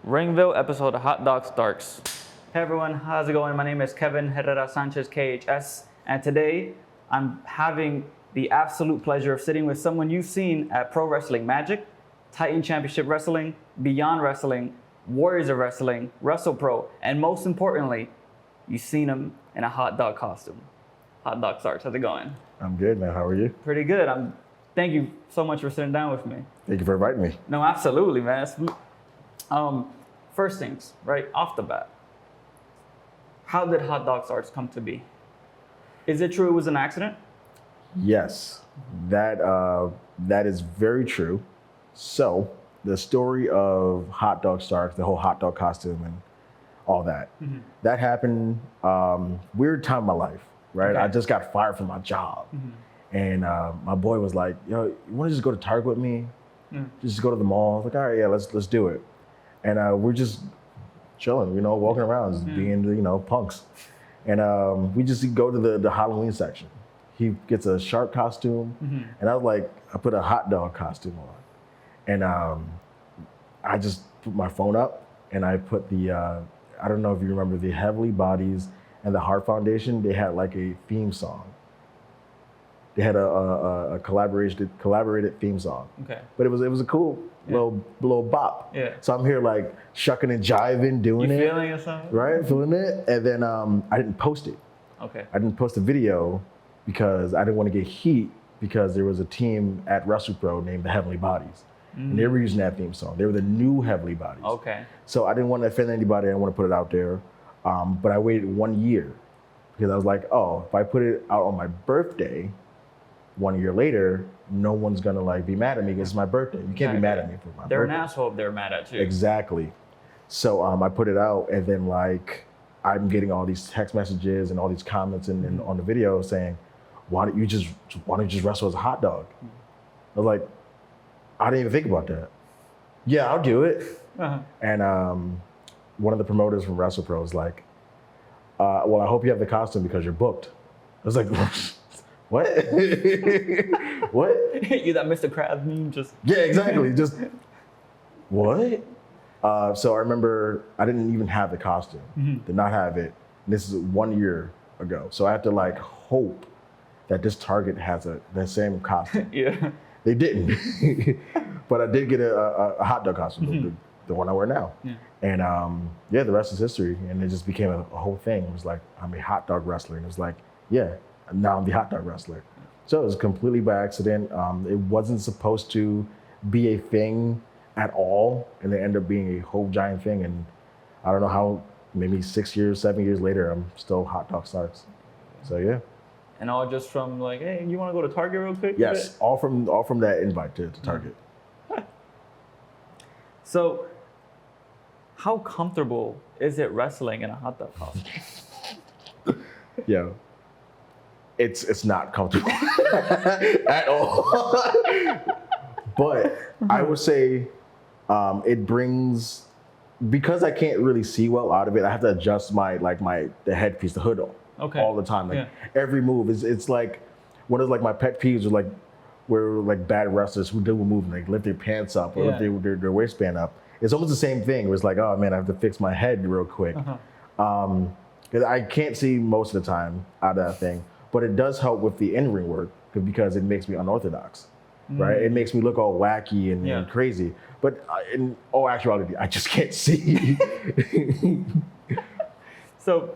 RingVille episode of Hotdog Starkes. Hey everyone, how's it going? My name is Kevin Herrera Sanchez, KHS, and today I'm having the absolute pleasure of sitting with someone you've seen at Pro Wrestling Magic, Titan Championship Wrestling, Beyond Wrestling, Warriors of Wrestling, Wrestle Pro, and most importantly, you've seen him in a hot dog costume. Hotdog Starkes, how's it going? I'm good, man. How are you? Pretty good. Thank you so much for sitting down with me. Thank you for inviting me. No, absolutely, man. First things, right off the bat, how did Hotdog Starkes come to be? Is it true it was an accident? Yes, that is very true. So the story of Hotdog Starkes, the whole hot dog costume and all that, that happened weird time in my life, right? Okay. I just got fired from my job. And my boy was like, yo, you want to just go to Target with me? Just go to the mall. I was like, all right, yeah, let's do it. And we're just chilling, walking around, just being, punks. And we just go to the Halloween section. He gets a shark costume, and I was like, I put a hot dog costume on. And I just put my phone up, and I put the, I don't know if you remember the Heavenly Bodies and the Heart Foundation, they had like a theme song. They had a collaborated theme song. Okay. But it was a cool little bop. Yeah. So I'm here like shucking and jiving, doing it. You feeling it or something? Right, feeling it. And then I didn't post it. Okay. I didn't post a video because I didn't want to get heat because there was a team at Wrestle Pro named the Heavenly Bodies. And they were using that theme song. They were the new Heavenly Bodies. Okay. So I didn't want to offend anybody. I didn't want to put it out there. But I waited 1 year because I was like, oh, if I put it out on my birthday, 1 year later, no one's gonna like be mad at me because it's my birthday. You can't be mad at me for my birthday. They're an asshole if they're mad at you. Exactly. So I put it out, and then like I'm getting all these text messages and all these comments and on the video saying, why don't you just wrestle as a hot dog? I was like, I didn't even think about that. Yeah, I'll do it. And one of the promoters from Wrestle Pro was like, well, I hope you have the costume because you're booked. I was like, what? What? You that Mr. Krabs meme just... Yeah, exactly. Just, what? So I remember I didn't even have the costume. Did not have it. And this is 1 year ago. So I have to like hope that this Target has the same costume. Yeah. They didn't. But I did get a hot dog costume, the one I wear now. Yeah. And the rest is history. And it just became a whole thing. It was like, I'm a hot dog wrestler. And it was like, yeah. Now I'm the hot dog wrestler. So it was completely by accident. It wasn't supposed to be a thing at all. And it ended up being a whole giant thing. And I don't know how, maybe 6 years, 7 years later, I'm still Hotdog Starkes. So yeah. And all just from like, hey, you want to go to Target real quick? Yes, all from that invite to Target. So how comfortable is it wrestling in a hot dog costume? Yeah. It's not comfortable at all. But I would say it brings, because I can't really see well out of it, I have to adjust the headpiece, the hood all the time. Like every move it's like one of like my pet peeves are like where like bad wrestlers who do a move and like lift their pants up or lift their waistband up. It's almost the same thing. It was like, oh man, I have to fix my head real quick. Because I can't see most of the time out of that thing. But it does help with the in-ring work because it makes me unorthodox, right? It makes me look all wacky and crazy. But in all actuality, I just can't see. So,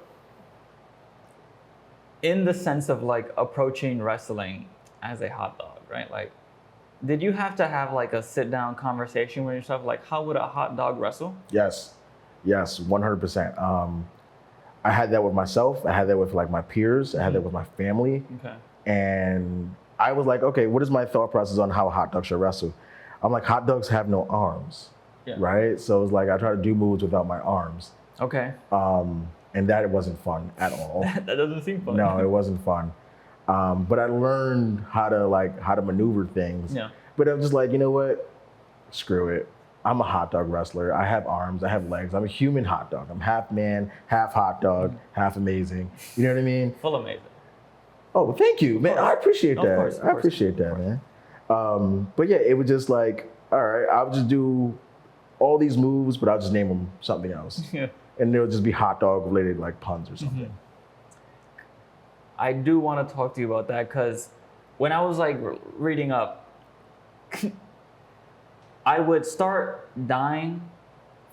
in the sense of like approaching wrestling as a hot dog, right? Like, did you have to have like a sit-down conversation with yourself? Like, how would a hot dog wrestle? Yes, 100%. I had that with myself. I had that with like my peers. I had that with my family. Okay. And I was like, okay, what is my thought process on how a hot dog should wrestle? I'm like, hot dogs have no arms, right? So it's like I try to do moves without my arms. Okay. And that wasn't fun at all. That doesn't seem fun. No, it wasn't fun. But I learned how to maneuver things. Yeah. But I'm just like, you know what? Screw it. I'm a hot dog wrestler. I have arms, I have legs. I'm a human hot dog. I'm half man, half hot dog, half amazing. You know what I mean? Full amazing. Oh, well, thank you, man. I appreciate that. I appreciate that, man. But yeah, it was just like, all right, I'll just do all these moves, but I'll just name them something else. Yeah. And they'll just be hot dog related, like puns or something. I do want to talk to you about that because when I was like reading up, I would start dying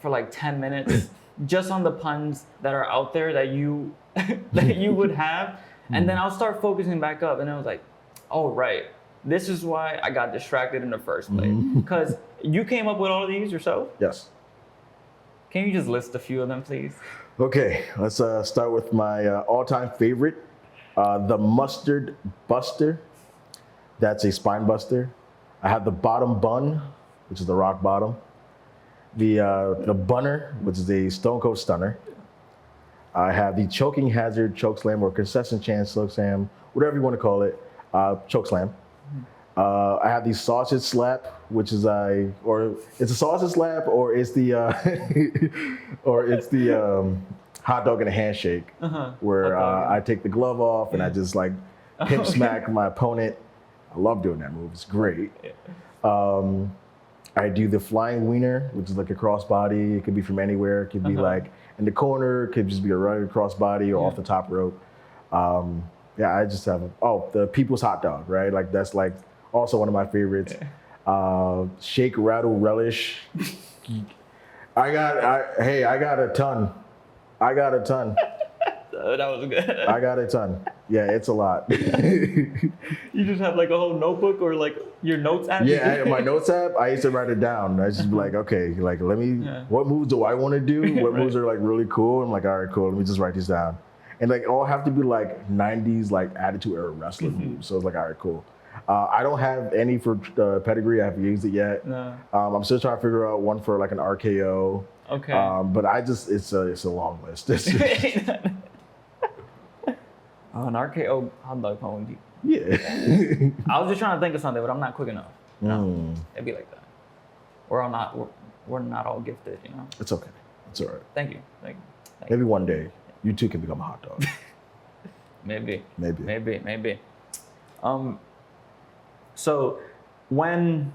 for like 10 minutes just on the puns that are out there that you that you would have. And then I'll start focusing back up and I was like, oh, right. This is why I got distracted in the first place. Because you came up with all of these yourself? Yes. Can you just list a few of them, please? Okay, let's start with my all-time favorite, the Mustard Buster. That's a spine buster. I have the Bottom Bun, which is the rock bottom. The Bunner, which is a Stone Cold Stunner. I have the Choking Hazard Choke Slam or Concession Chance Choke Slam, whatever you want to call it, Choke Slam. I have the Sausage Slap, which is or it's a sausage slap, or it's the hot dog and a handshake, where I take the glove off and I just like hip smack my opponent. I love doing that move. It's great. I do the Flying Wiener, which is like a crossbody. It could be from anywhere. It could be like in the corner. It could just be a rugged crossbody or off the top rope. Yeah, I just have the People's Hot Dog, right? Like that's like also one of my favorites. Shake, Rattle, Relish. I got a ton. That was good. I got a ton. Yeah, it's a lot. You just have like a whole notebook or like your notes app? Yeah, my notes app, I used to write it down. I just be like, okay, like let me, what moves do I want to do? What moves are like really cool? I'm like, all right, cool. Let me just write these down. And like all have to be like 90s like attitude era wrestling moves. So it's like, all right, cool. I don't have any for pedigree. I haven't used it yet. No. I'm still trying to figure out one for like an RKO. Okay. But it's a long list. An RKO hot dog pun. Yeah. I was just trying to think of something, but I'm not quick enough. No, it'd be like that. We're not all gifted, you know. It's okay. It's all right. Thank you. Maybe one day you too can become a hot dog. Maybe. Maybe. So when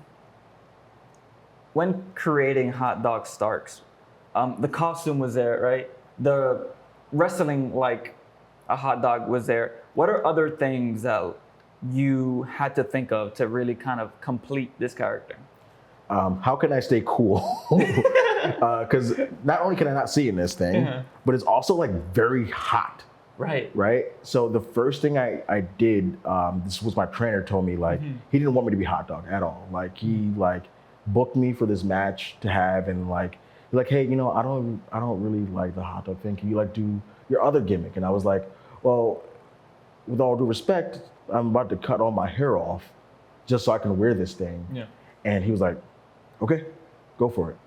creating Hotdog Starkes, the costume was there, right? The wrestling like a hot dog was there. What are other things that you had to think of to really kind of complete this character? How can I stay cool? Because not only can I not see in this thing, but it's also like very hot. Right. So the first thing I did, this was my trainer told me, like he didn't want me to be hot dog at all. Like he like booked me for this match to have, and like he's like, hey, you know, I don't really like the hot dog thing. Can you like do your other gimmick? And I was like, well, with all due respect, I'm about to cut all my hair off just so I can wear this thing. Yeah. And he was like, okay, go for it.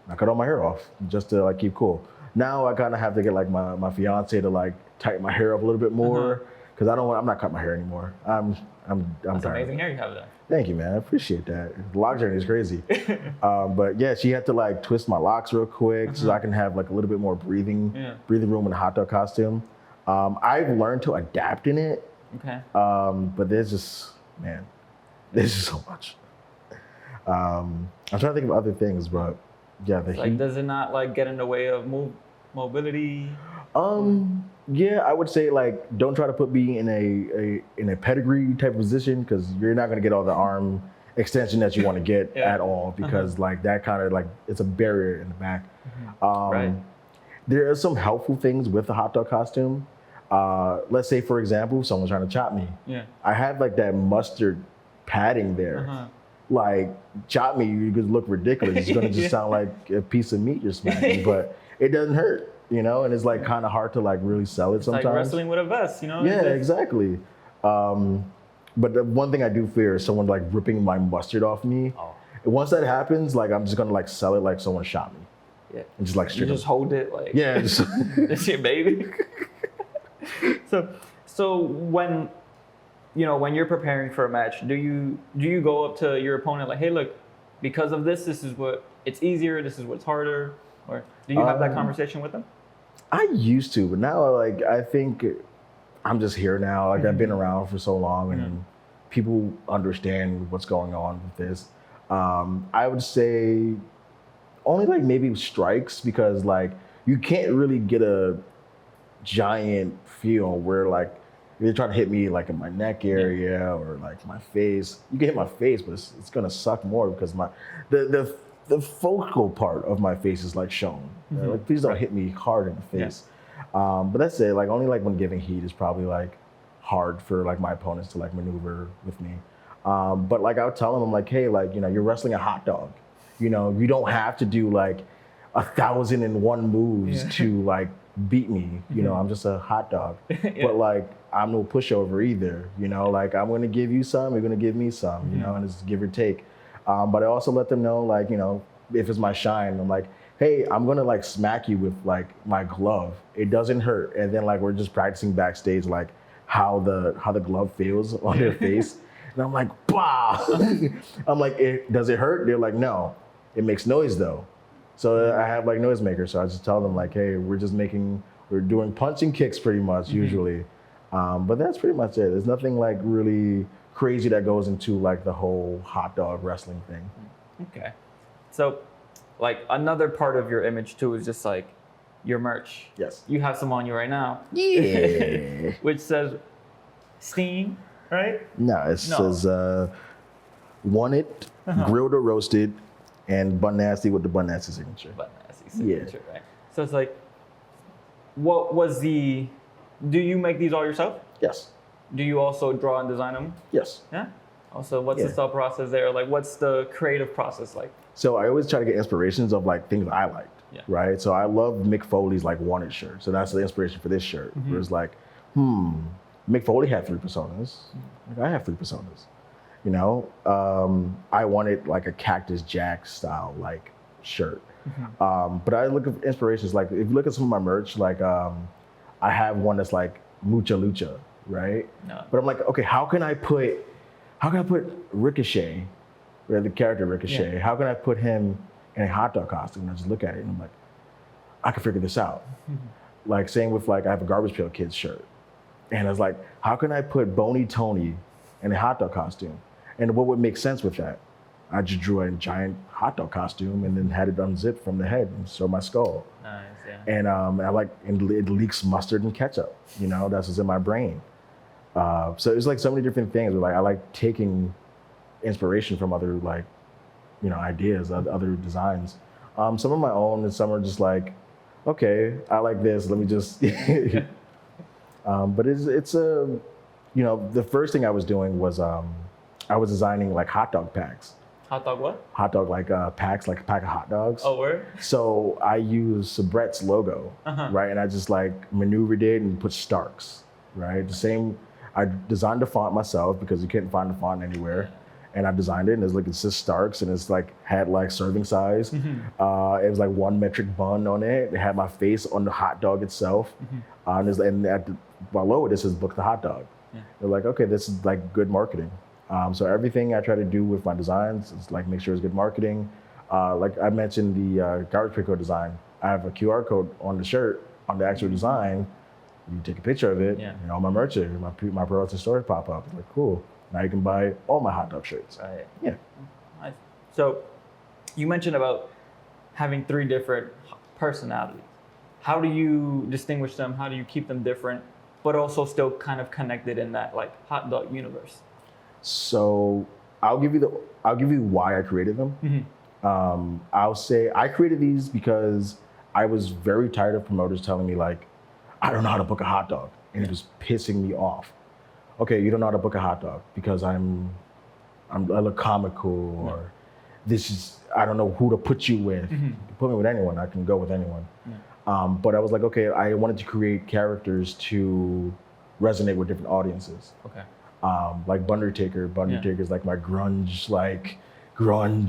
I cut all my hair off just to like keep cool. Now I kind of have to get like my fiance to like tighten my hair up a little bit more because I'm not cutting my hair anymore. I'm That's tired. amazing hair you have there. Thank you, man. I appreciate that. The lock journey is crazy. But yeah, she had to like twist my locks real quick so I can have like a little bit more breathing room in a hot dog costume. I've learned to adapt in it. Okay. But there's just so much. I'm trying to think of other things, but yeah, the heat. Does it not like get in the way of mobility? Yeah, I would say like don't try to put me in a pedigree type of position because you're not gonna get all the arm extension that you want to get at all because like that kind of like it's a barrier in the back. Right. There are some helpful things with the hot dog costume. Let's say for example, someone's trying to chop me. Yeah. I had like that mustard padding there. Like chop me, you could look ridiculous. It's gonna just sound like a piece of meat you're smacking, but it doesn't hurt, you know. And it's like kind of hard to like really sell it sometimes. Like wrestling with a vest, you know. Yeah, exactly. But the one thing I do fear is someone like ripping my mustard off me. Oh. Once that happens, like I'm just gonna like sell it like someone shot me. Yeah. And just like you just hold it like. Yeah. Just this shit, baby. So when. You know, when you're preparing for a match, do you go up to your opponent like, hey, look, because of this is what it's easier, this is what's harder, or do you have that conversation with them? I used to, but now like I think I'm just here now. Like I've been around for so long, and people understand what's going on with this. I would say only like maybe strikes, because like you can't really get a giant feel where like you're trying to hit me like in my neck area or like my face. You can hit my face, but it's gonna suck more because the focal part of my face is like shown. Like please don't hit me hard in the face. But that's it. Like only like when giving heat is probably like hard for like my opponents to like maneuver with me. But like I'll tell them, I'm like, hey, like, you know, you're wrestling a hot dog. You know, you don't have to do like 1,001 moves to like beat me. You know, I'm just a hot dog. But like I'm no pushover either. You know, like I'm gonna give you some, you're gonna give me some. You know, and it's give or take. But I also let them know, like, you know, if it's my shine, I'm like, hey, I'm gonna like smack you with like my glove. It doesn't hurt. And then like we're just practicing backstage, like how the glove feels on their face. And I'm like, bah! I'm like, does it hurt? They're like, no. It makes noise though. So I have like noisemakers. So I just tell them like, hey, we're doing punching kicks pretty much usually. But that's pretty much it. There's nothing like really crazy that goes into like the whole hot dog wrestling thing. Okay. So like another part of your image too is just like your merch. Yes. You have some on you right now. Yeah. Which says Steam, right? No, it says want it, grilled or roasted, and Bun Nasty with the Bun Nasty signature. Bun Nasty signature, right? So it's like, do you make these all yourself? Yes. Do you also draw and design them? Yes. Yeah? Also, what's the thought process there? Like, what's the creative process like? So I always try to get inspirations of like things I liked, right? So I love Mick Foley's like wanted shirt. So that's the inspiration for this shirt. Where it's like, Mick Foley had 3 personas. Like, I have 3 personas. You know, I wanted like a Cactus Jack style like shirt. But I look at inspirations, like if you look at some of my merch, like I have one that's like Mucha Lucha, right? No. But I'm like, okay, how can I put Ricochet, or the character Ricochet, how can I put him in a hot dog costume? And I just look at it and I'm like, I can figure this out. Like same with like, I have a Garbage Pail Kids shirt. And I was like, how can I put Boney Tony in a hot dog costume? And what would make sense with that? I just drew a giant hot dog costume and then had it unzipped from the head and show my skull. Nice, yeah. And it leaks mustard and ketchup. You know, that's what's in my brain. So it's like so many different things. Like I like taking inspiration from other like, you know, ideas, other designs. Some of my own, and some are just like, okay, I like this. Let me just. But it's a, you know, the first thing I was doing was I was designing like hot dog packs. Hot dog what? Hot dog like packs, like a pack of hot dogs. Oh, where? So I used Sabret's logo, right? And I just like maneuvered it and put Starkes, right? The same. I designed the font myself because you couldn't find the font anywhere. And I designed it, and it's like, it says Starkes, and it's like had like serving size. It was like 1 metric bun on it. It had my face on the hot dog itself, and below it says "Book the Hot Dog." They're like, okay, this is like good marketing. So everything I try to do with my designs is like make sure it's good marketing. Like I mentioned the garbage picker design. I have a QR code on the shirt on the actual design. You take a picture of it, and all my merch, my products and stores pop up. It's like cool. Now you can buy all my hot dog shirts. Right. Yeah. Nice. So you mentioned about having 3 different personalities. How do you distinguish them? How do you keep them different, but also still kind of connected in that like hot dog universe? So I'll give you why I created them. I'll say I created these because I was very tired of promoters telling me like, I don't know how to book a hot dog, and it was pissing me off. Okay, you don't know how to book a hot dog because I look comical, or I don't know who to put you with. You put me with anyone, I can go with anyone. But I was like, okay, I wanted to create characters to resonate with different audiences. Okay. Like Bundertaker. Bundertaker is like my grunge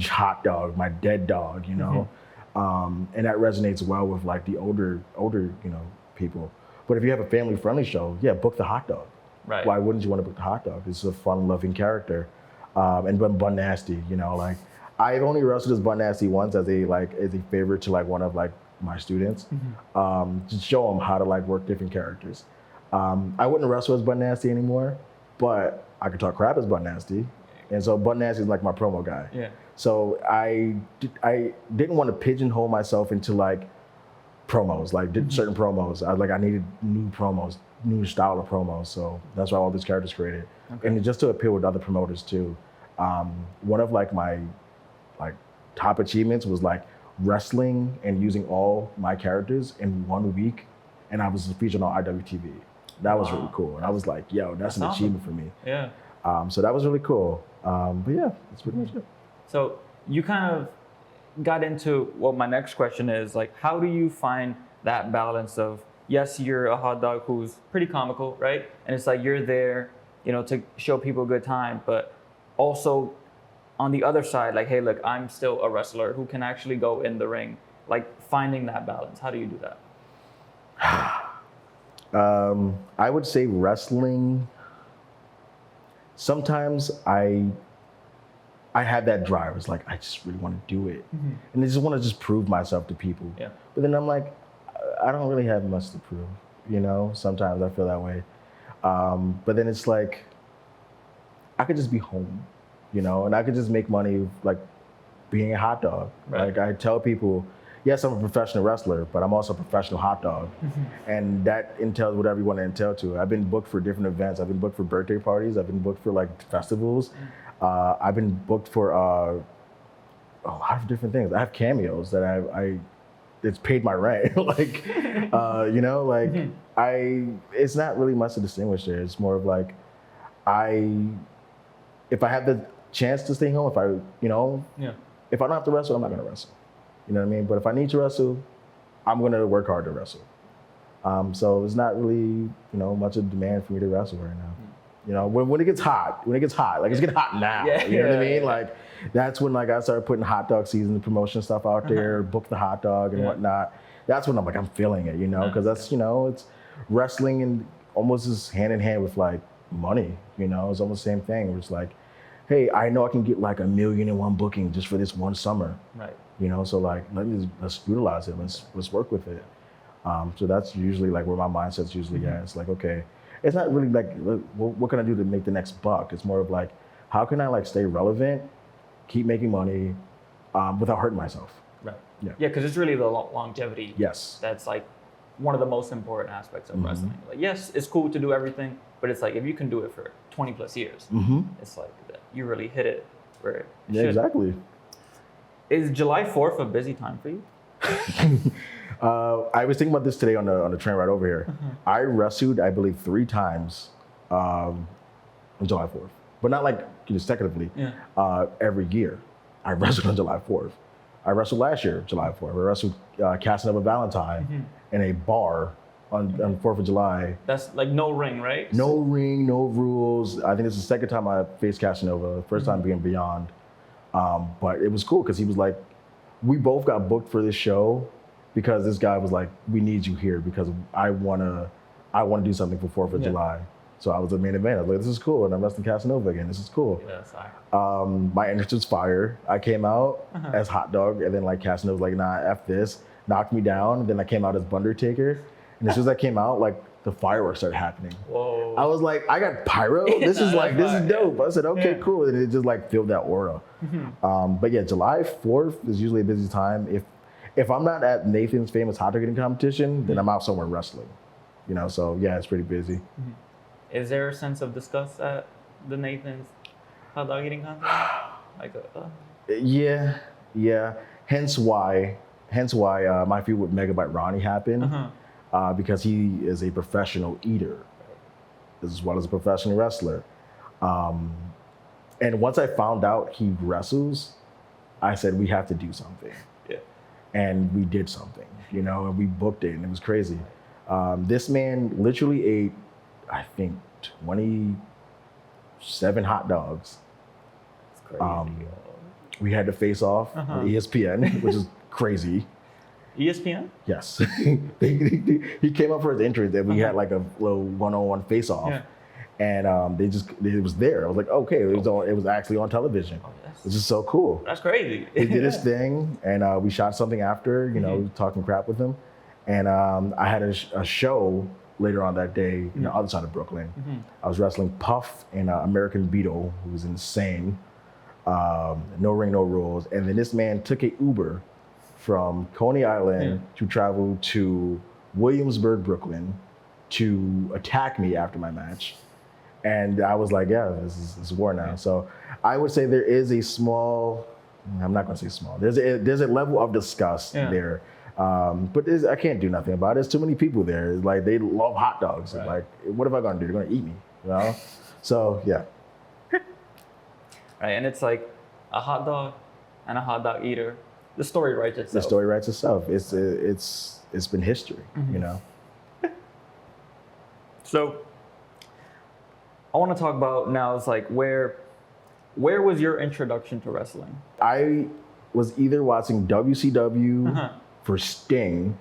hot dog, my dead dog, you know? And that resonates well with like the older, you know, people. But if you have a family-friendly show, book the hot dog. Right. Why wouldn't you want to book the hot dog? It's a fun-loving character. And Bun Nasty, you know, like I've only wrestled as Bun Nasty once as a favor to like one of like my students, to show them how to like work different characters. I wouldn't wrestle as Bun Nasty anymore, but I could talk crap as Bun Nasty. And so Bun Nasty is like my promo guy. Yeah. So I didn't want to pigeonhole myself into like promos, like did certain promos. I needed new promos, new style of promos. So that's why all these characters created, and just to appeal with other promoters too. One of like my top achievements was like wrestling and using all my characters in 1 week, and I was featured on IWTV. That was really cool, and I was like, yo, that's an achievement for me. Yeah. So that was really cool. But yeah, that's pretty much it. So you kind of got into what my next question is, like, how do you find that balance of, yes, you're a hot dog who's pretty comical, right? And it's like you're there, you know, to show people a good time, but also on the other side, like, hey, look, I'm still a wrestler who can actually go in the ring. Like, finding that balance, how do you do that? I would say wrestling, sometimes I had that drive. It's like, I just really want to do it. And I just want to just prove myself to people. Yeah. But then I'm like, I don't really have much to prove, you know? Sometimes I feel that way. But then it's like, I could just be home, you know? And I could just make money like being a hot dog. Right. Like I tell people, yes, I'm a professional wrestler, but I'm also a professional hot dog. And that entails whatever you want to entail to. I've been booked for different events. I've been booked for birthday parties. I've been booked for like festivals. I've been booked for a lot of different things. I have cameos that it's paid my rent. Like, you know, like it's not really much to distinguish there. It's more of like, if I have the chance to stay home, if I don't have to wrestle, I'm not gonna wrestle. You know what I mean? But if I need to wrestle, I'm gonna work hard to wrestle. So it's not really, much of demand for me to wrestle right now. You know, when it gets hot, like it's getting hot now. You know what I mean? Like that's when like I started putting hot dog season promotion stuff out there, book the hot dog and whatnot. That's when I'm like, I'm feeling it, because that's, it's wrestling and almost is hand in hand with like money, it's almost the same thing. Where it's like, hey, I know I can get like 1,000,001 booking just for this one summer. Right. So like, let's utilize it. Let's work with it. So that's usually like where my mindset's usually at. It's like, okay, it's not really like, what can I do to make the next buck? It's more of like, how can I like stay relevant, keep making money without hurting myself? Right. Yeah. Yeah, because it's really the longevity. Yes. That's like one of the most important aspects of wrestling. Like, yes, it's cool to do everything, but it's like if you can do it for 20 plus years, it's like you really hit it where it should. Exactly. Is July 4th a busy time for you? I was thinking about this today on the train ride over here. I wrestled, I believe, 3 times on July 4th, but not like consecutively. Every year, I wrestled on July 4th. I wrestled last year, July 4th. I wrestled Casanova Valentine in a bar on 4th of July. That's like no ring, right? No ring, no rules. I think it's the second time I faced Casanova. The first time being Beyond. But it was cool because he was like, we both got booked for this show because this guy was like, we need you here because I wanna do something for 4th of July. So I was the main event. I was like, this is cool. And I'm wrestling Casanova again. This is cool. My entrance was fire. I came out as Hot Dog, and then like Casanova was like, nah, F this, knocked me down. And then I came out as Bundertaker. And as soon as I came out, like the fireworks started happening. Whoa. I was like, I got pyro? This is dope. I said, okay, cool. And it just like filled that aura. But yeah, July 4th is usually a busy time. If I'm not at Nathan's famous hot dog eating competition, then I'm out somewhere wrestling. So yeah, it's pretty busy. Is there a sense of disgust at the Nathan's hot dog eating competition? Yeah. Hence why my feud with Megabyte Ronnie happened. Because he is a professional eater as well as a professional wrestler. And once I found out he wrestles, I said, we have to do something. Yeah. And we did something, and we booked it, and it was crazy. This man literally ate, I think, 27 hot dogs. That's crazy. We had to face off on ESPN, which is crazy. ESPN? Yes. He came up for his entrance and we had like a little one-on-one face-off. Yeah. And it was there. I was like, okay, it was actually on television. This is so cool. That's crazy. He did his thing and we shot something after, talking crap with him. And I had a show later on that day on the other side of Brooklyn. I was wrestling Puff and American Beetle, who was insane. no ring, no rules. And then this man took a Uber from Coney Island to travel to Williamsburg, Brooklyn, to attack me after my match. And I was like, yeah, this is war now. So I would say there is a small, I'm not gonna say small, there's a level of disgust there. But I can't do nothing about it. There's too many people there. It's like, they love hot dogs. Right. Like, what am I gonna do? They're gonna eat me, you know? So yeah. Right, and it's like a hot dog and a hot dog eater. The story writes itself. The story writes itself. It's been history, you know? So I want to talk about now, it's like, where was your introduction to wrestling? I was either watching WCW for Sting.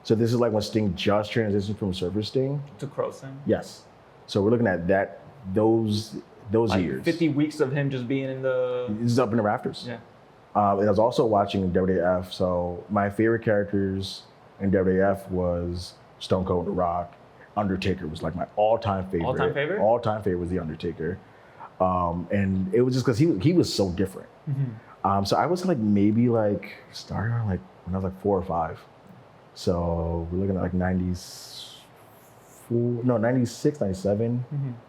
So this is like when Sting just transitioned from Surfer Sting To Crow Sing? Yes. So we're looking at those like years. 50 weeks of him just being in the... He's up in the rafters. Yeah. And I was also watching WWF. So my favorite characters in WWF was Stone Cold, The Rock. Undertaker was like my all-time favorite. All-time favorite? All-time favorite was The Undertaker. And it was just because he was so different. So I was like maybe like starting on like when I was like 4 or 5. So we're looking at like 96, 97.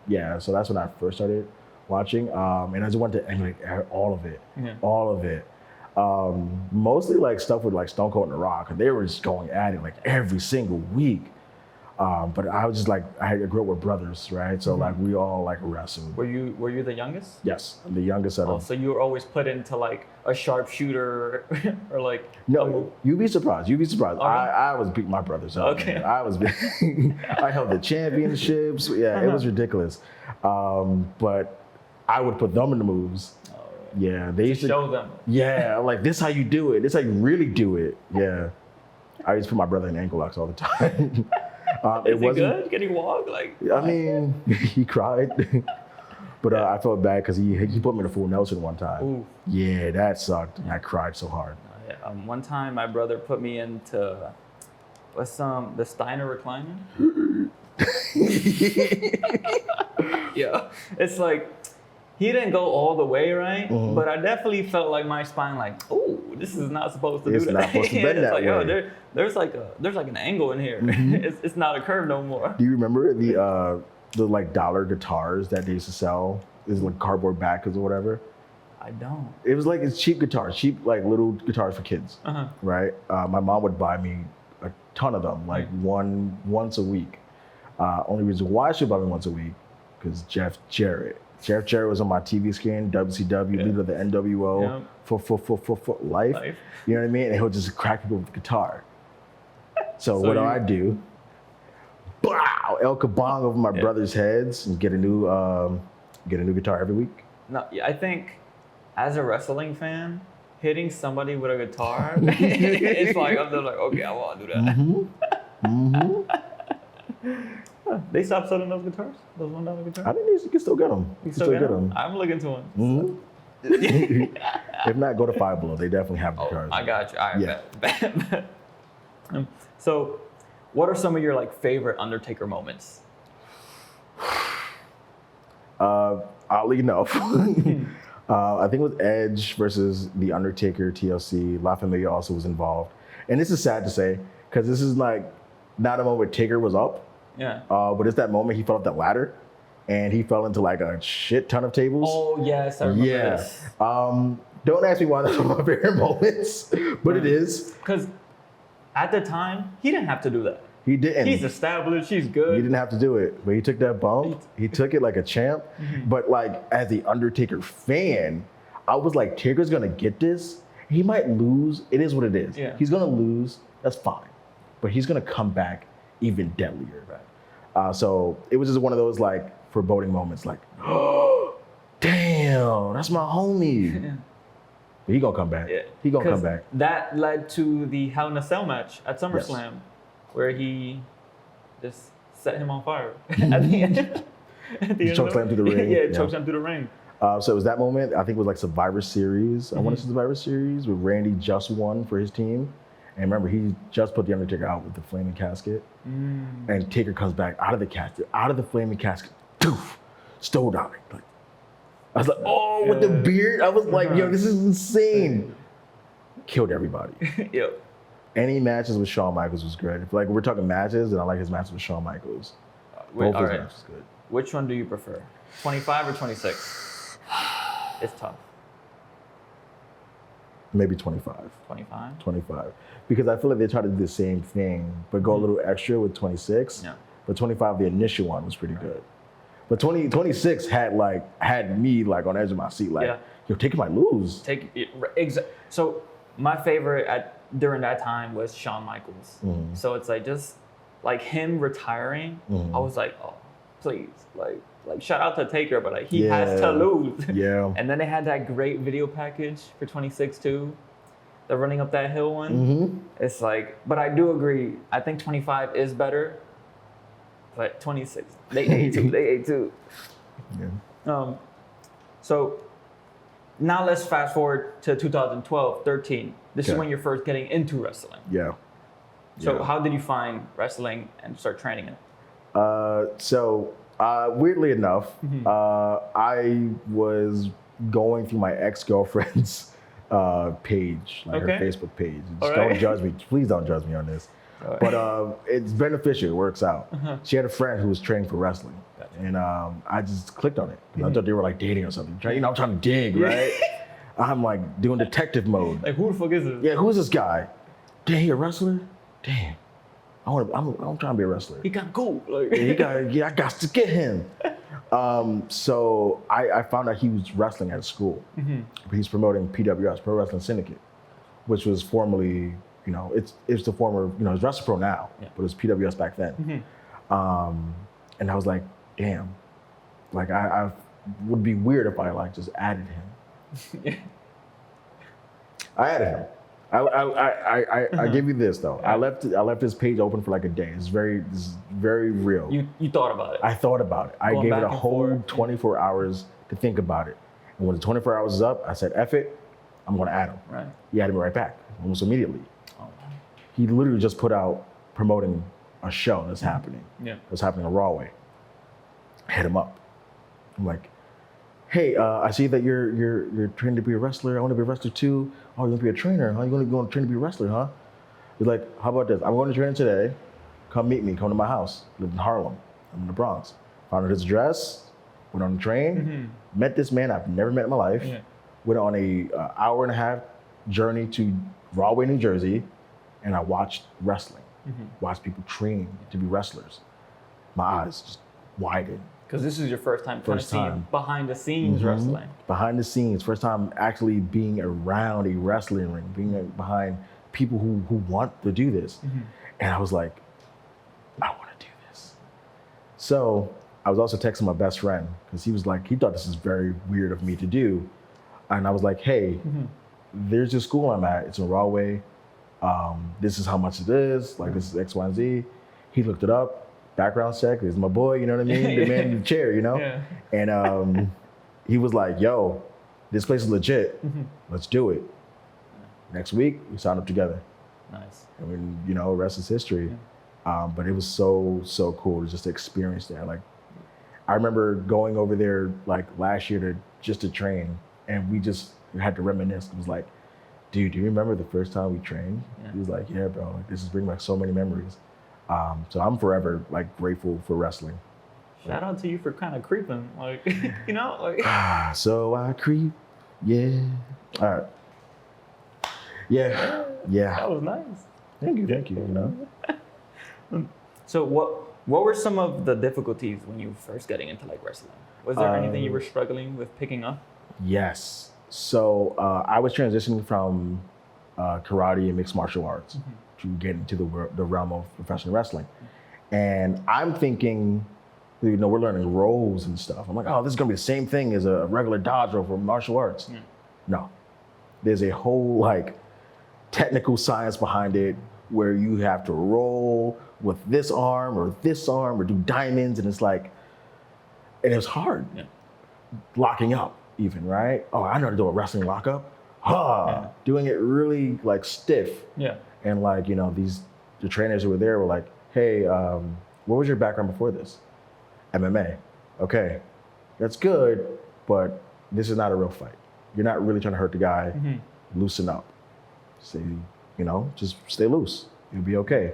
Yeah, so that's when I first started watching. And I just wanted to emulate all of it. All of it. Mostly like stuff with like Stone Cold and The Rock. They were just going at it like every single week. But I was just like, I grew up with brothers, right? So like we all like wrestled. Were you the youngest? Yes, I'm the youngest out of. So you were always put into like a sharpshooter or like... No, you'd be surprised. I was beating my brothers up. Okay. Man. I held the championships. Yeah, it was ridiculous. But I would put them in the moves. Yeah, they used to show them. Yeah, like this is how you do it. This is how you really do it. Yeah, I used to put my brother in ankle locks all the time. Is he good? Can he walk? Like, I mean, he cried, but I felt bad because he put me in a full Nelson one time. Ooh. Yeah, that sucked. I cried so hard. One time, my brother put me into the Steiner recliner. Yeah, it's like he didn't go all the way right, but I definitely felt like my spine, like, oh, this is not supposed to do that. It's not supposed to bend that like, way. There's like an angle in here. It's not a curve no more. Do you remember the like dollar guitars that they used to sell? Is like cardboard backers or whatever. I don't. It was like, it's cheap guitars, cheap like little guitars for kids, right? My mom would buy me a ton of them, like once a week. Only reason why she would buy me once a week, because Jeff Jarrett was on my TV screen, WCW, leader of the NWO, for life. You know what I mean? And he'll just crack people with the guitar. So what do? Bow! El Kabong over my brother's heads and get a new guitar every week. No, I think as a wrestling fan, hitting somebody with a guitar, it's like, I'm just like, okay, I want to do that. They stopped selling those guitars? Those $1 guitars? I think you can still get them. You still get them? I'm looking to one. If not, go to Five Below. They definitely have guitars. I got you. All right, bet. So, what are some of your like favorite Undertaker moments? Oddly enough, I think it was Edge versus The Undertaker, TLC. La Familia also was involved. And this is sad to say, because this is like not a moment where Taker was up. Yeah. But it's that moment he fell up that ladder and he fell into like a shit ton of tables. Oh, yes, I remember this. Don't ask me why that's one of my favorite moments, but it is. Because at the time, he didn't have to do that. He didn't. He's established, he's good. He didn't have to do it, but he took that bump. He took it like a champ. But like as the Undertaker fan, I was like, Taker's gonna get this. He might lose. It is what it is. Yeah. He's gonna lose. That's fine. But he's gonna come back even deadlier. So it was just one of those like foreboding moments, like, oh, damn, that's my homie. But he gonna come back. Yeah. He gonna come back. That led to the Hell in a Cell match at SummerSlam, where he just set him on fire at the end. He chokeslammed through the ring. Yeah, chokeslammed through the ring. So it was that moment. I think it was like Survivor Series. I want to say Survivor Series where Randy just won for his team. And remember, he just put The Undertaker out with the flaming casket. And Taker comes back out of the casket, out of the flaming casket, poof, stole down. Like, I was like, oh, with the beard. I was like, yo, this is insane. Killed everybody. Yep. Any matches with Shawn Michaels was good. If like we're talking matches, then I like his matches with Shawn Michaels. Both his matches was good. Which one do you prefer? 25 or 26? It's tough. Maybe 25. 25? 25. Because I feel like they try to do the same thing, but go a little extra with 26. Yeah. But 25, the initial one was pretty good. But 26 had me like on the edge of my seat, like, yo, Taker might lose. So my favorite during that time was Shawn Michaels. Mm-hmm. So it's like just like him retiring, I was like, oh, please, like shout out to Taker, but like he has to lose. Yeah. And then they had that great video package for 26 too. The running up that hill one. Mm-hmm. It's like, but I do agree. I think 25 is better, but 26, they ate too. Yeah. So now let's fast forward to 2012, 13. This is when you're first getting into wrestling. Yeah. So how did you find wrestling and start training it? Weirdly enough, I was going through my ex-girlfriend's page, like her Facebook page. Just don't judge me. Please don't judge me on this. But it's beneficial. It works out. She had a friend who was training for wrestling. And I just clicked on it. I thought they were like dating or something. You know, I'm trying to dig, right? I'm like doing detective mode. Like, who the fuck is this? Yeah, who's this guy? Damn, he a wrestler? Damn. I'm trying to be a wrestler. He got cool. Like. I got to get him. So I found out he was wrestling at a school. He's promoting PWS, Pro Wrestling Syndicate, which was formerly, you know, it's the former, you know, it's WrestlePro now, but it was PWS back then. And I was like, damn, like I would be weird if I like just added him. I added him. I give you this though. I left this page open for like a day. This is very real. You thought about it. I thought about it. I gave it a whole 24 hours to think about it. And when the 24 hours is up, I said, F it, I'm gonna add him. Right. He added me right back, almost immediately. He literally just put out promoting a show that's happening. Yeah. That's happening on Raw. I hit him up. I'm like, hey, I see that you're trained to be a wrestler. I want to be a wrestler too. Oh, you want to be a trainer? Huh? You want to train to be a wrestler, huh? He's like, how about this? I'm going to train today. Come meet me. Come to my house. I live in Harlem. I'm in the Bronx. Found out his address. Went on the train. Met this man I've never met in my life. Went on a hour and a half journey to Rahway, New Jersey, and I watched wrestling. Watched people train to be wrestlers. My eyes just widened. Because this is your first time seeing behind the scenes wrestling. Behind the scenes, first time actually being around a wrestling ring, being behind people who want to do this. And I was like, I want to do this. So I was also texting my best friend because he was like, he thought this is very weird of me to do. And I was like, hey, there's this school I'm at. It's in Rahway. This is how much it is. Like this is X, Y, and Z. He looked it up. Background check, this is my boy, you know what I mean? The man in the chair, you know? And he was like, yo, this place is legit. Let's do it. Next week, we signed up together. Nice. I mean, you know, rest is history. But it was so cool to just experience that. Like, I remember going over there like last year to train, and we had to reminisce. It was like, dude, do you remember the first time we trained? He was like, yeah, bro, like, this is bringing back so many memories. So I'm forever like grateful for wrestling. Shout out to you for kind of creeping, like you know, like. So I creep, yeah. All right. Yeah. That was nice. Thank you. You know. So what were some of the difficulties when you were first getting into like wrestling? Was there anything you were struggling with picking up? Yes. So I was transitioning from karate and mixed martial arts. To get into the realm of professional wrestling. And I'm thinking, you know, we're learning roles and stuff. I'm like, oh, this is gonna be the same thing as a regular dodge roll for martial arts. No, there's a whole like technical science behind it where you have to roll with this arm or do diamonds. And it's like, and it's hard. Locking up even, right? Oh, I know how to do a wrestling lockup. Doing it really like stiff. And like, you know, the trainers who were there were like, hey, what was your background before this? MMA. Okay, that's good, but this is not a real fight. You're not really trying to hurt the guy. Loosen up. Say, just stay loose. You'll be okay.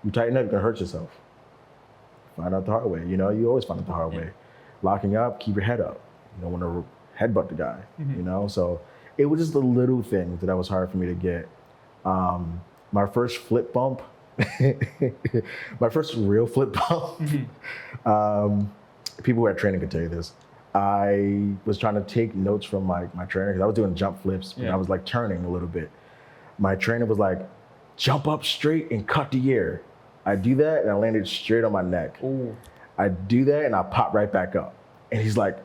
You tighten up, you're gonna hurt yourself. Find out the hard way. You always find out the hard way. Locking up, keep your head up. You don't want to headbutt the guy. So it was just the little things that was hard for me to get. My first flip bump, my first real flip bump. People who are training could tell you this. I was trying to take notes from my trainer because I was doing jump flips, but I was like turning a little bit. My trainer was like, jump up straight and cut the air. I do that and I landed straight on my neck. Ooh. I do that and I pop right back up. And he's like,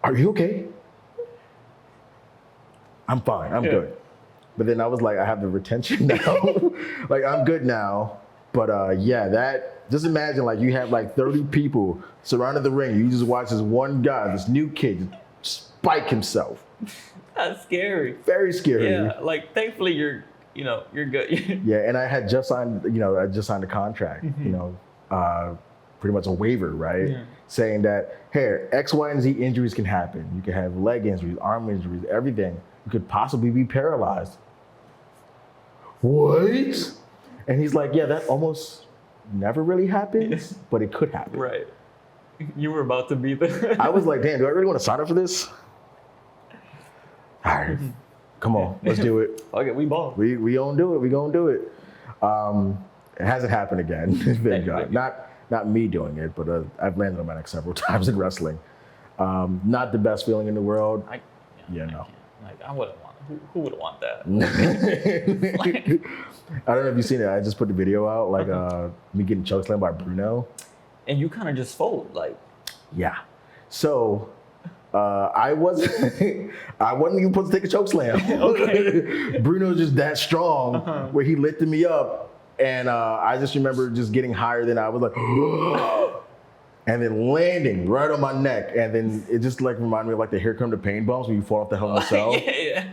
are you okay? I'm fine, I'm good. But then I was like, I have the retention now. Like, I'm good now. But just imagine like you have like 30 people surrounded the ring. You just watch this one guy, this new kid, spike himself. That's scary. Very scary. Yeah, like thankfully you're good. Yeah, and I had just signed, a contract, pretty much a waiver, right? Yeah. Saying that, hey, X, Y, and Z injuries can happen. You can have leg injuries, arm injuries, everything. You could possibly be paralyzed. What? And he's like, yeah, that almost never really happens, but it could happen. Right. You were about to be there. I was like, damn, do I really want to sign up for this? All right, come on, let's do it. Okay, we ball. We gonna do it. We gonna do it. It hasn't happened again. Thank God. Not me doing it, but I've landed on my neck several times in wrestling. Not the best feeling in the world. I wouldn't want. Who would want that? I don't know if you've seen it. I just put the video out, like me getting chokeslammed by Bruno. And you kind of just fold, like. Yeah. So I wasn't even supposed to take a chokeslam. Okay. Bruno's just that strong, where he lifted me up, and I just remember just getting higher than I was like, and then landing right on my neck, and then it just like reminded me of like the Here Come the Pain bumps when you fall off the Hell in a Cell. Yeah.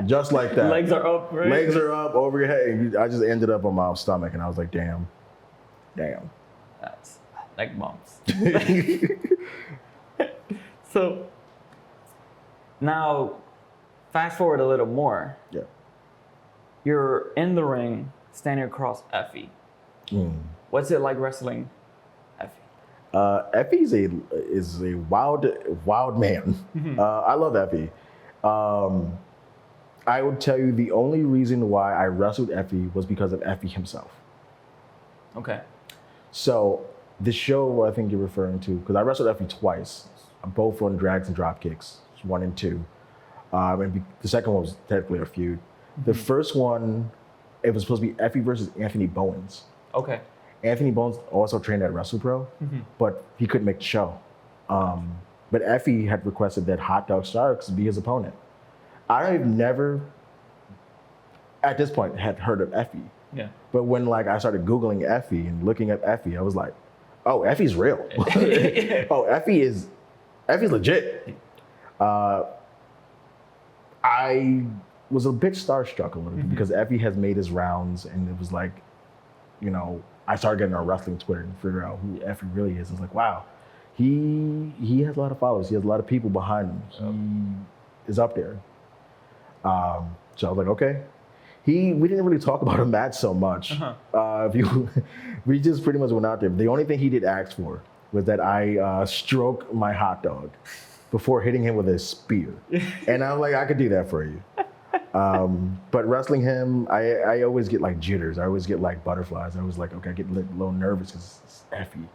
Just like that. Legs are up, right? Legs are up over your head. And I just ended up on my stomach, and I was like, damn. That's neck bumps. So now, fast forward a little more. Yeah. You're in the ring, standing across Effy. What's it like wrestling Effy? Effy is a wild man. I love Effy. I would tell you the only reason why I wrestled Effy was because of Effy himself. Okay. So the show I think you're referring to, because I wrestled Effy twice, both on drags and drop kicks, 1 and 2. And the second one was technically a feud. The first one, it was supposed to be Effy versus Anthony Bowens. Okay. Anthony Bowens also trained at WrestlePro, but he couldn't make the show. But Effy had requested that Hotdog Starkes be his opponent. I've never, at this point, had heard of Effy. Yeah. But when I started Googling Effy and looking at Effy, I was like, oh, Effy's real. Oh, Effy's legit. I was a bit starstruck a little bit because Effy has made his rounds, and it was like, I started getting on wrestling Twitter and figure out who Effy really is. It's like, wow, he has a lot of followers. He has a lot of people behind him. He is up there. So I was like, okay. We didn't really talk about a match so much. We just pretty much went out there. The only thing he did ask for was that I stroke my hot dog before hitting him with a spear. And I was like, I could do that for you. But wrestling him, I always get like jitters. I always get like butterflies. I was like, okay, I get a little nervous because it's Effy.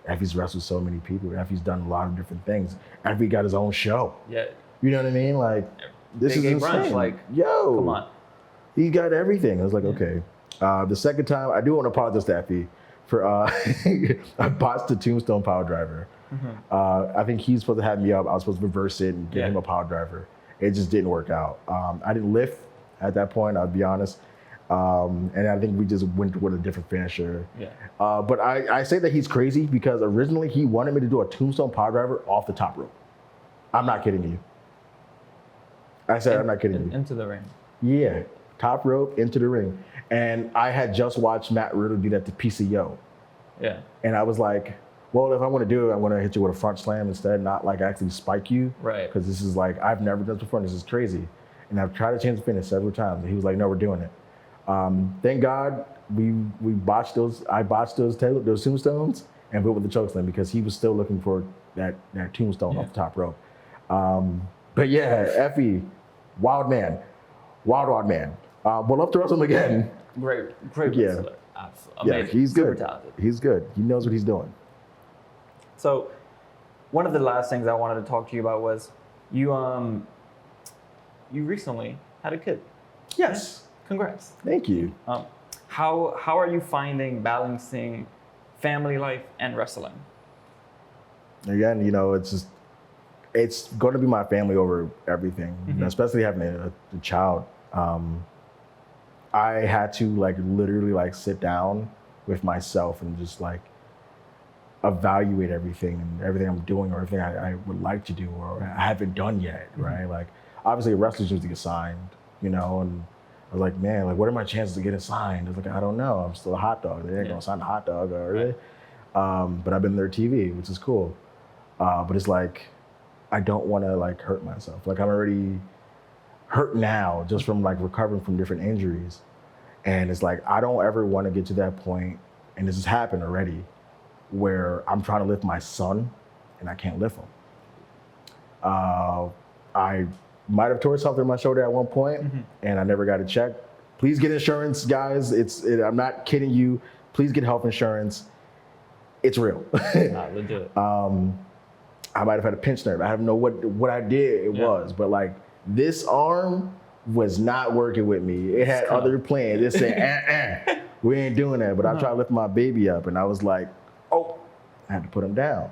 Effy's wrestled so many people. Effy's done a lot of different things. Effy got his own show. Yeah. You know what I mean? Like, this is insane. Like, yo, come on. He got everything. I was like, okay. The second time, I do want to apologize to Effy for I botched the tombstone power driver. I think he's supposed to have me up. I was supposed to reverse it and give him a power driver. It just didn't work out. I didn't lift at that point, I'll be honest. And I think we just went with a different finisher. Yeah. But I say that he's crazy because originally he wanted me to do a tombstone power driver off the top rope. I'm not kidding you. I said, I'm not kidding you. Into the ring. Yeah. Top rope into the ring. And I had just watched Matt Riddle do that to PCO. Yeah. And I was like, well, if I want to do it, I'm going to hit you with a front slam instead, not like actually spike you. Right. Because this is like, I've never done this before and this is crazy. And I've tried to change the finish several times. And he was like, no, we're doing it. Thank God we botched those. I botched those tombstones and went with the chokeslam because he was still looking for that tombstone off the top rope. But yeah, Effy, wild man. Wild man. We'll love to wrestle him again. Great wrestler. Absolutely. Yeah, Amazing. he's Super good. talented. He's good. He knows what he's doing. So, one of the last things I wanted to talk to you about was you recently had a kid. Yes. Congrats. Thank you. How are you finding balancing family life and wrestling? Again, it's going to be my family over everything, especially having a child. I had to literally sit down with myself and just evaluate everything I'm doing or everything I would like to do or I haven't done yet, right? Like, obviously wrestlers usually get signed, and I was like, man, what are my chances of getting signed? I was like, I don't know. I'm still a hot dog. They ain't gonna sign a hot dog, are they? But I've been their TV, which is cool. But it's I don't want to hurt myself. I'm already hurt now just from recovering from different injuries. And it's I don't ever want to get to that point, and this has happened already, where I'm trying to lift my son and I can't lift him. I might have tore something in my shoulder at one point and I never got it checked. Please get insurance, guys. I'm not kidding you. Please get health insurance. It's real. Nah, legit. I might have had a pinched nerve. I don't know what I did it was, but this arm was not working with me. It had other plans. It said, we ain't doing that. But I tried to lift my baby up and I was like, oh, I had to put him down.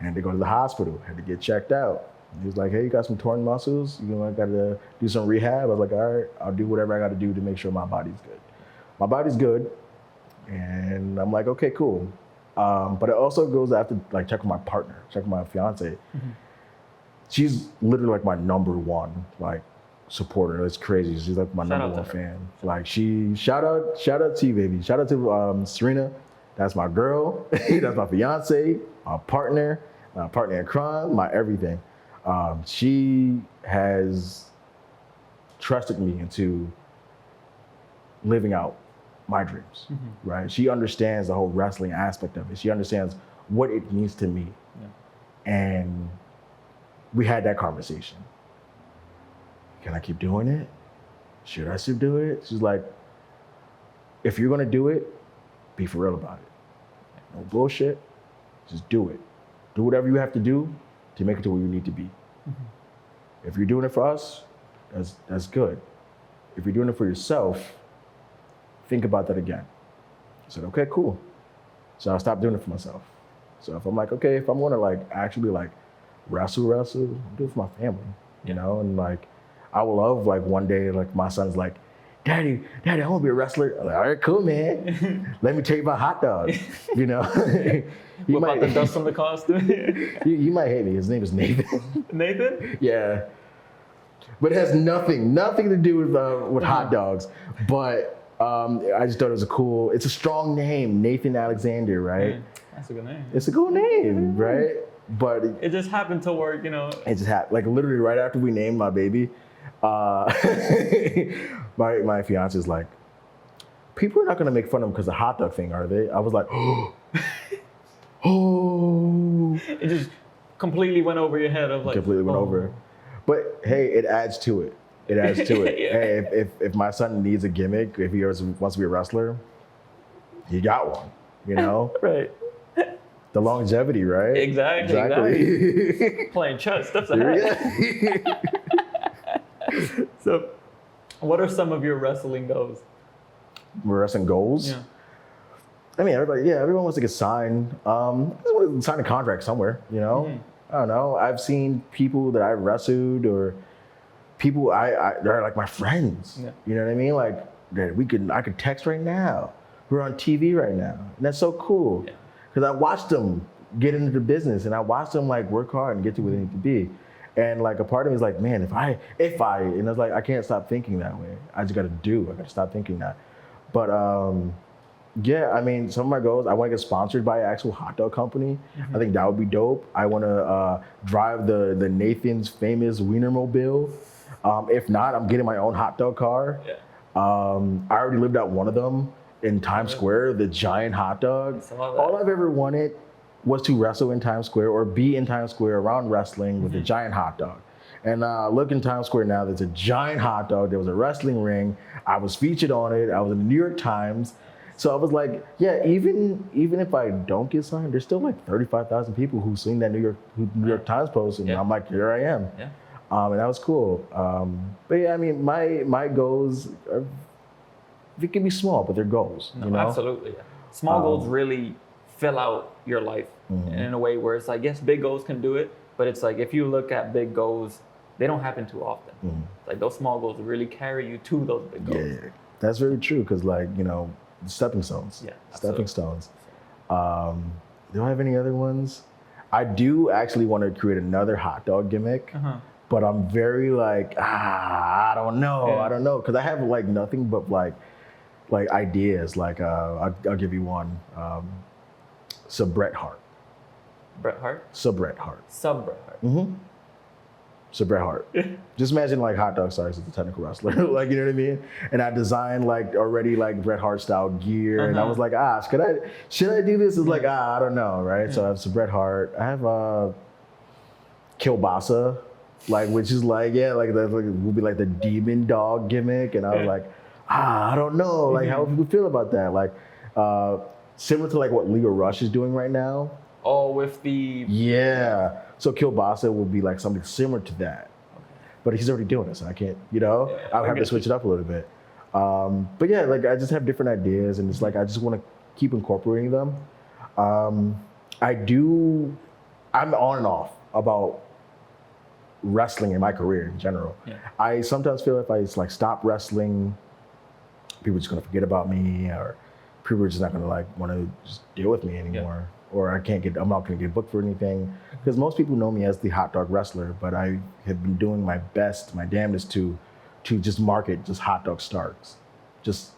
I had to go to the hospital, had to get checked out. He was like, hey, you got some torn muscles? I got to do some rehab. I was like, all right, I'll do whatever I got to do to make sure my body's good. My body's good. And I'm like, okay, cool. But it also goes after check with my partner, check with my fiance. She's literally my number one supporter. It's crazy. She's my number one fan. Shout out to you, baby. Shout out to Serena. That's my girl. That's my fiance, my partner in crime, my everything. She has trusted me into living out my dreams, right? She understands the whole wrestling aspect of it. She understands what it means to me. Yeah. And we had that conversation. Can I keep doing it? Should I still do it? She's like, if you're gonna do it, be for real about it. No bullshit, just do it. Do whatever you have to do to make it to where you need to be. If you're doing it for us, that's good. If you're doing it for yourself, think about that again. I said, okay, cool. So I stopped doing it for myself. So if I'm okay, if I'm gonna actually wrestle, do it for my family, and I would love one day my son's Daddy, I want to be a wrestler. I'm like, all right, cool, man. Let me tell you about hot dogs. You About the dust on the costume? you might hate me. His name is Nathan. Nathan? Yeah. But it has nothing to do with hot dogs. But I just thought it was it's a strong name, Nathan Alexander, right? That's a good name. It's a cool name, right? But it just happened to work, It just happened, literally right after we named my baby, my fiance is like, people are not gonna make fun of him because of the hot dog thing, are they? I was like, oh. It just completely went over your head of completely went over. But hey, it adds to it. It adds to it. Yeah. Hey, if my son needs a gimmick, if he wants to be a wrestler, he got one, Right. The longevity, right? Exactly. Playing chess, that's a hat. So, what are some of your wrestling goals? Wrestling goals? Yeah. I mean, everyone wants to get signed. I just want to sign a contract somewhere, I don't know. I've seen people that I wrestled or people they're my friends. Yeah. You know what I mean? I could text right now. We're on TV right now. And that's so cool. Because I watched them get into the business and I watched them work hard and get to where they need to be. And a part of me is man, if I, and I was I can't stop thinking that way. I just got to stop thinking that. But Yeah, I mean, some of my goals, I want to get sponsored by an actual hot dog company. I think that would be dope. I want to drive the Nathan's famous Wienermobile. If not, I'm getting my own hot dog car. Yeah. I already lived out one of them in Times Square, the giant hot dog. All I've ever wanted was to wrestle in Times Square or be in Times Square around wrestling with a giant hot dog. And look in Times Square now, there's a giant hot dog. There was a wrestling ring. I was featured on it. I was in the New York Times. So I was like, yeah, even if I don't get signed, there's still like 35,000 people who've seen that New York Times post, and I'm like, here I am. Yeah. And that was cool. But yeah, I mean, my goals are, they can be small, but they're goals. No, you know? Absolutely. Yeah. Small goals really fill out your life in a way where it's like, yes, big goals can do it, but it's like if you look at big goals, they don't happen too often. Like those small goals really carry you to those big goals. Yeah, that's very true. Because like, you know, stepping stones. Yeah, stepping stones. Do I have any other ones? I do actually want to create another hot dog gimmick, but I'm very like, I don't know. Yeah. I don't know. Because I have like nothing but like ideas. Like I'll give you one. Sub Bret Hart. Bret Hart? Sub Bret Hart. Sub Bret Hart. So Bret Hart. Just imagine like Hotdog Starkes as a technical wrestler. Like, you know what I mean? And I designed like already like Bret Hart style gear. And I was like, should I do this? It's like, I don't know, right? So I have some Bret Hart. I have Kielbasa, like, which is like, yeah, like that will be like the demon dog gimmick. And I was like, I don't know. Like, how people feel about that? Like, similar to like what Leo Rush is doing right now. Oh, with the... Yeah. So Kielbasa will be like something similar to that. But he's already doing it, so I can't, you know? Yeah, I'll have to switch it up a little bit. But yeah, like I just have different ideas, and it's like I just want to keep incorporating them. I'm on and off about wrestling in my career in general. Yeah. I sometimes feel if I like stop wrestling, people are just gonna forget about me, or people are just not gonna like want to just deal with me anymore. Yeah. Or I'm not gonna get booked for anything. Because most people know me as the hot dog wrestler, but I have been doing my best, my damnedest to just market just Hotdog Starkes, just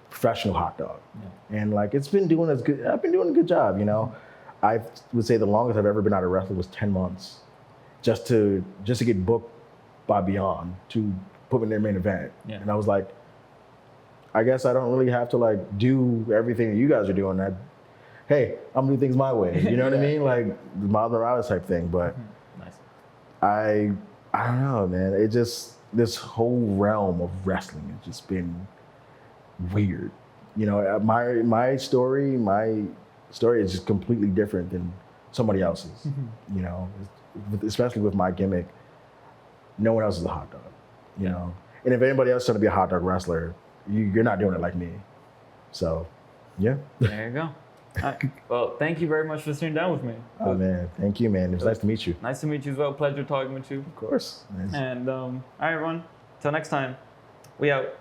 professional hot dog. Yeah. And like I've been doing a good job, you know. I would say the longest I've ever been out of wrestling was 10 months. Just to get booked by Beyond to put me in their main event. Yeah. And I was like, I guess I don't really have to like do everything that you guys are doing. Hey, I'm gonna do things my way. You know what I mean? Like the Miles Morales type thing. But nice. I don't know, man. It just, this whole realm of wrestling has just been weird. You know, my story is just completely different than somebody else's. You know, especially with my gimmick, no one else is a hot dog. You know, and if anybody else is trying to be a hot dog wrestler, you're not doing it like me. So, yeah. There you go. All right. Well, thank you very much for sitting down with me. Oh man, thank you, man. It was nice to meet you. Nice to meet you as well. Pleasure talking with you. Of course. Nice. And all right, everyone. Till next time, we out.